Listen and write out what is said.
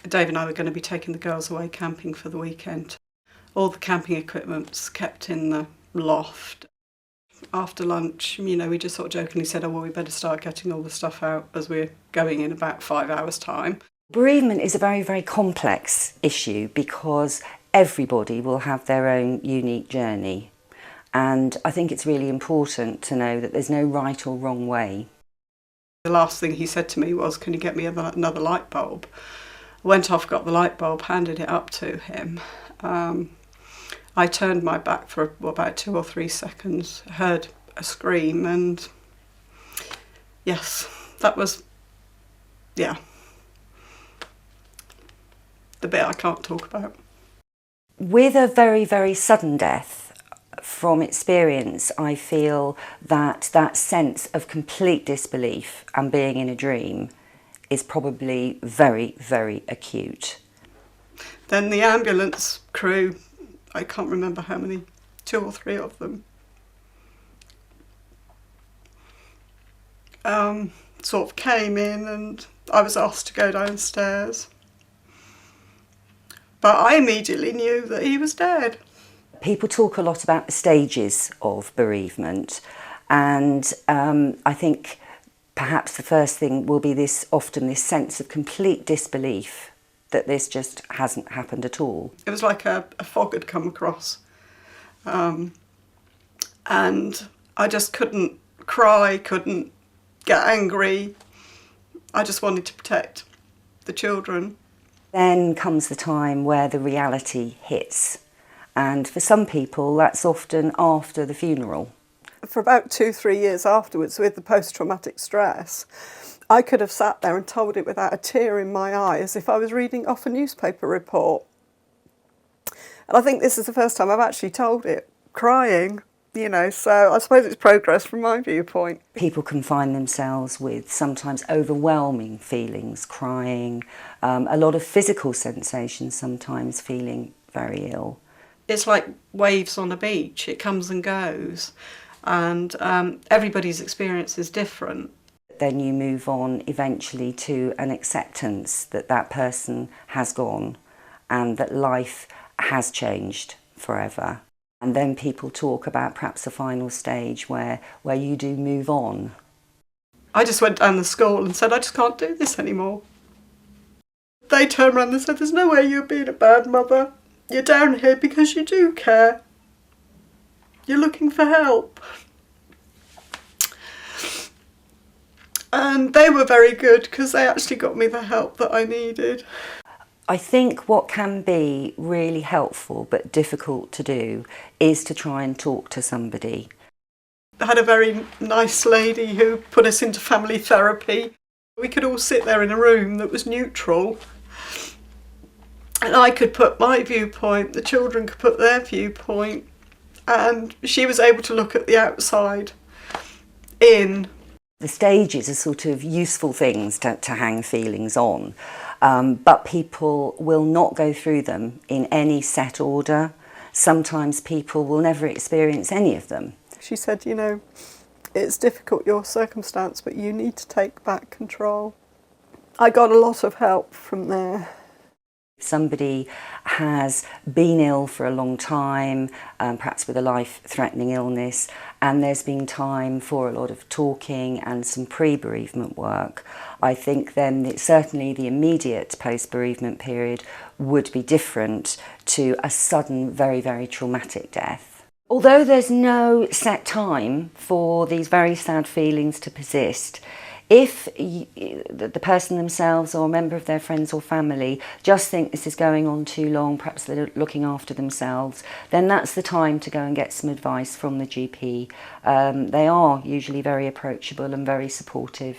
Dave and I were going to be taking the girls away camping for the weekend. All the camping equipment's kept in the loft. After lunch, we just sort of jokingly said, oh, well, we better start getting all the stuff out as we're going in about 5 hours' time. Bereavement is a very, very complex issue because everybody will have their own unique journey. And I think it's really important to know that there's no right or wrong way. The last thing he said to me was, can you get me another light bulb? I went off, got the light bulb, handed it up to him. I turned my back for about 2 or 3 seconds, heard a scream, and yes, that was, the bit I can't talk about. With a very, very sudden death, from experience, I feel that that sense of complete disbelief and being in a dream is probably very, very acute. Then the ambulance crew, I can't remember how many, 2 or 3 of them, sort of came in, and I was asked to go downstairs. But I immediately knew that he was dead. People talk a lot about the stages of bereavement, and I think perhaps the first thing will be often this sense of complete disbelief that this just hasn't happened at all. It was like a fog had come across, and I just couldn't cry, couldn't get angry. I just wanted to protect the children. Then comes the time where the reality hits, and for some people that's often after the funeral. For about 2-3 years afterwards, with the post-traumatic stress, I could have sat there and told it without a tear in my eye, as if I was reading off a newspaper report. And I think this is the first time I've actually told it, crying, so I suppose it's progress from my viewpoint. People can find themselves with sometimes overwhelming feelings, crying, a lot of physical sensations, sometimes feeling very ill. It's like waves on a beach, it comes and goes, and everybody's experience is different. Then you move on eventually to an acceptance that that person has gone and that life has changed forever. And then people talk about perhaps a final stage where you do move on. I just went down the school and said, I just can't do this anymore. They turned around and said, there's no way you're being a bad mother. You're down here because you do care. You're looking for help. And they were very good because they actually got me the help that I needed. I think what can be really helpful but difficult to do is to try and talk to somebody. I had a very nice lady who put us into family therapy. We could all sit there in a room that was neutral, and I could put my viewpoint, the children could put their viewpoint, and she was able to look at the outside in. The stages are sort of useful things to hang feelings on, but people will not go through them in any set order. Sometimes people will never experience any of them. She said, it's difficult, your circumstance, but you need to take back control. I got a lot of help from there. Somebody has been ill for a long time, perhaps with a life-threatening illness, and there's been time for a lot of talking and some pre-bereavement work. I think then certainly the immediate post-bereavement period would be different to a sudden, very, very traumatic death. Although there's no set time for these very sad feelings to persist, if the person themselves or a member of their friends or family just think this is going on too long, perhaps they're looking after themselves, then that's the time to go and get some advice from the GP. They are usually very approachable and very supportive.